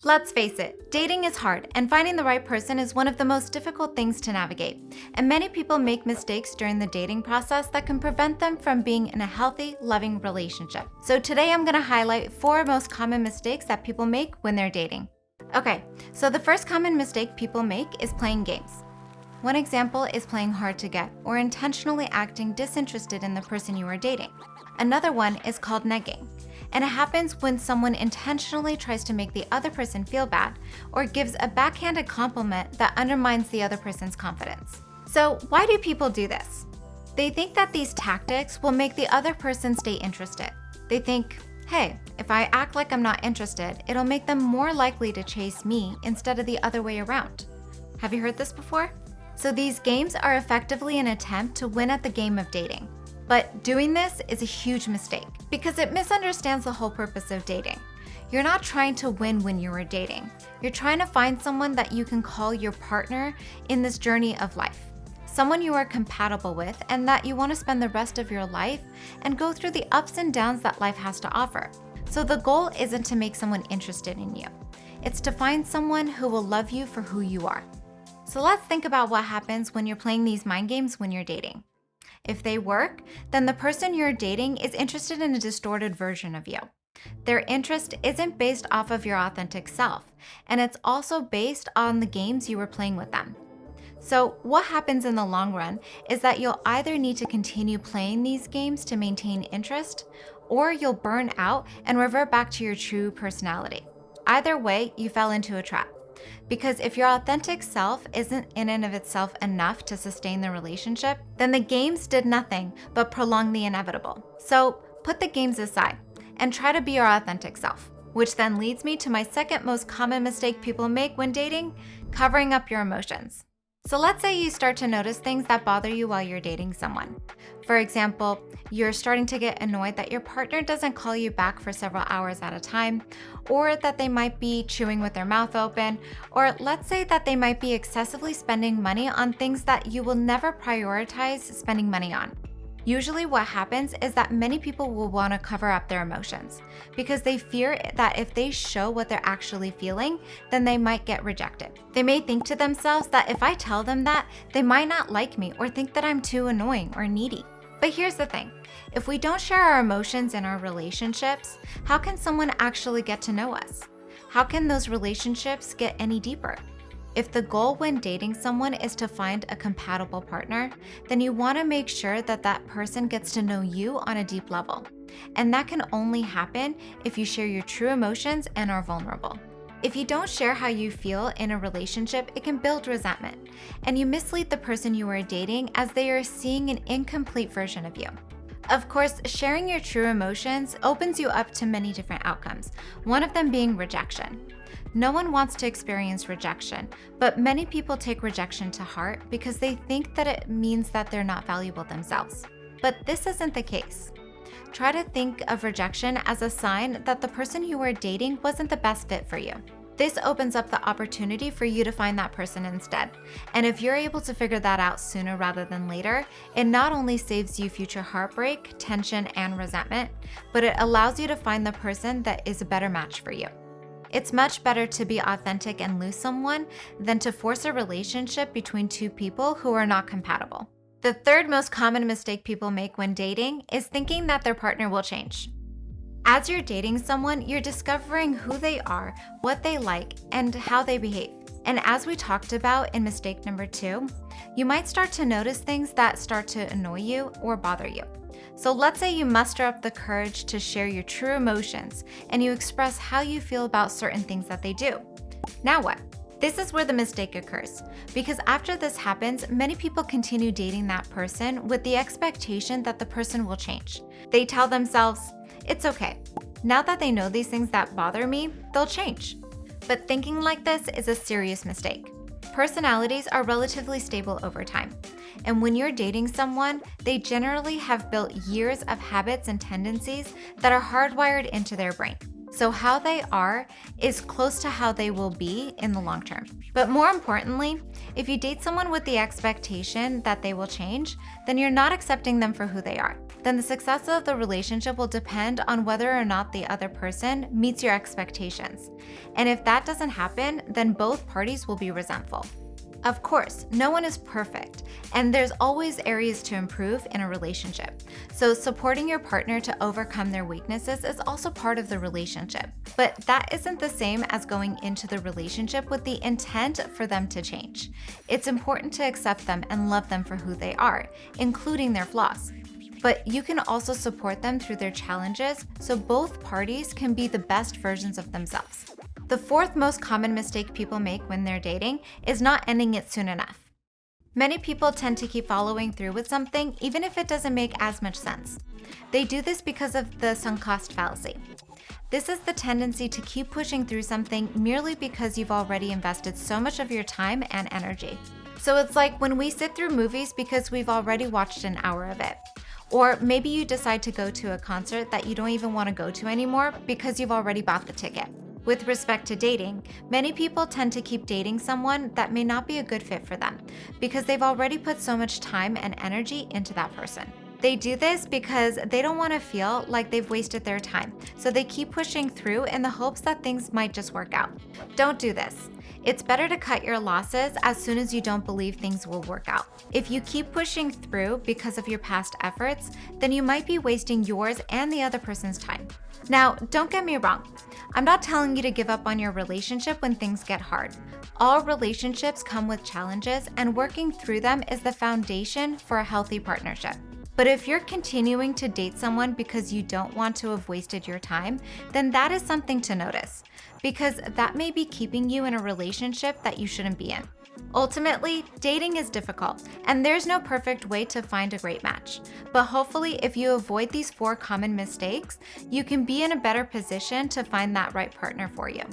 Let's face it, dating is hard, and finding the right person is one of the most difficult things to navigate. And many people make mistakes during the dating process that can prevent them from being in a healthy, loving relationship. So today I'm going to highlight 4 most common mistakes that people make when they're dating. Okay, so the first common mistake people make is playing games. One example is playing hard to get or intentionally acting disinterested in the person you are dating. Another one is called negging. And it happens when someone intentionally tries to make the other person feel bad or gives a backhanded compliment that undermines the other person's confidence. So why do people do this? They think that these tactics will make the other person stay interested. They think, hey, if I act like I'm not interested, it'll make them more likely to chase me instead of the other way around. Have you heard this before? So these games are effectively an attempt to win at the game of dating. But doing this is a huge mistake because it misunderstands the whole purpose of dating. You're not trying to win when you are dating. You're trying to find someone that you can call your partner in this journey of life. Someone you are compatible with and that you want to spend the rest of your life and go through the ups and downs that life has to offer. So the goal isn't to make someone interested in you. It's to find someone who will love you for who you are. So let's think about what happens when you're playing these mind games when you're dating. If they work, then the person you're dating is interested in a distorted version of you. Their interest isn't based off of your authentic self, and it's also based on the games you were playing with them. So what happens in the long run is that you'll either need to continue playing these games to maintain interest, or you'll burn out and revert back to your true personality. Either way, you fell into a trap. Because if your authentic self isn't in and of itself enough to sustain the relationship, then the games did nothing but prolong the inevitable. So put the games aside and try to be your authentic self, which then leads me to my second most common mistake people make when dating, covering up your emotions. So let's say you start to notice things that bother you while you're dating someone. For example, you're starting to get annoyed that your partner doesn't call you back for several hours at a time, or that they might be chewing with their mouth open, or let's say that they might be excessively spending money on things that you will never prioritize spending money on. Usually what happens is that many people will want to cover up their emotions because they fear that if they show what they're actually feeling, then they might get rejected. They may think to themselves that if I tell them that, they might not like me or think that I'm too annoying or needy. But here's the thing, if we don't share our emotions in our relationships, how can someone actually get to know us? How can those relationships get any deeper? If the goal when dating someone is to find a compatible partner, then you want to make sure that that person gets to know you on a deep level. And that can only happen if you share your true emotions and are vulnerable. If you don't share how you feel in a relationship, it can build resentment, and you mislead the person you are dating as they are seeing an incomplete version of you. Of course, sharing your true emotions opens you up to many different outcomes, one of them being rejection. No one wants to experience rejection, but many people take rejection to heart because they think that it means that they're not valuable themselves. But this isn't the case. Try to think of rejection as a sign that the person you are dating wasn't the best fit for you. This opens up the opportunity for you to find that person instead. And if you're able to figure that out sooner rather than later, it not only saves you future heartbreak, tension, and resentment, but it allows you to find the person that is a better match for you. It's much better to be authentic and lose someone than to force a relationship between two people who are not compatible. The third most common mistake people make when dating is thinking that their partner will change. As you're dating someone, you're discovering who they are, what they like, and how they behave. And as we talked about in mistake number 2, you might start to notice things that start to annoy you or bother you. So let's say you muster up the courage to share your true emotions and you express how you feel about certain things that they do. Now what? This is where the mistake occurs, because after this happens, many people continue dating that person with the expectation that the person will change. They tell themselves, it's okay. Now that they know these things that bother me, they'll change. But thinking like this is a serious mistake. Personalities are relatively stable over time. And when you're dating someone, they generally have built years of habits and tendencies that are hardwired into their brain. So how they are is close to how they will be in the long term. But more importantly, if you date someone with the expectation that they will change, then you're not accepting them for who they are. then the success of the relationship will depend on whether or not the other person meets your expectations. And if that doesn't happen, then both parties will be resentful. Of course, no one is perfect, and there's always areas to improve in a relationship. So supporting your partner to overcome their weaknesses is also part of the relationship. But that isn't the same as going into the relationship with the intent for them to change. It's important to accept them and love them for who they are, including their flaws. But you can also support them through their challenges so both parties can be the best versions of themselves. The fourth most common mistake people make when they're dating is not ending it soon enough. Many people tend to keep following through with something even if it doesn't make as much sense. They do this because of the sunk cost fallacy. This is the tendency to keep pushing through something merely because you've already invested so much of your time and energy. So it's like when we sit through movies because we've already watched an hour of it. Or maybe you decide to go to a concert that you don't even want to go to anymore because you've already bought the ticket. With respect to dating, many people tend to keep dating someone that may not be a good fit for them because they've already put so much time and energy into that person. They do this because they don't want to feel like they've wasted their time, so they keep pushing through in the hopes that things might just work out. Don't do this. It's better to cut your losses as soon as you don't believe things will work out. If you keep pushing through because of your past efforts, then you might be wasting yours and the other person's time. Now, don't get me wrong. I'm not telling you to give up on your relationship when things get hard. All relationships come with challenges, and working through them is the foundation for a healthy partnership. But if you're continuing to date someone because you don't want to have wasted your time, then that is something to notice, because that may be keeping you in a relationship that you shouldn't be in. Ultimately, dating is difficult, and there's no perfect way to find a great match. But hopefully, if you avoid these 4 common mistakes, you can be in a better position to find that right partner for you.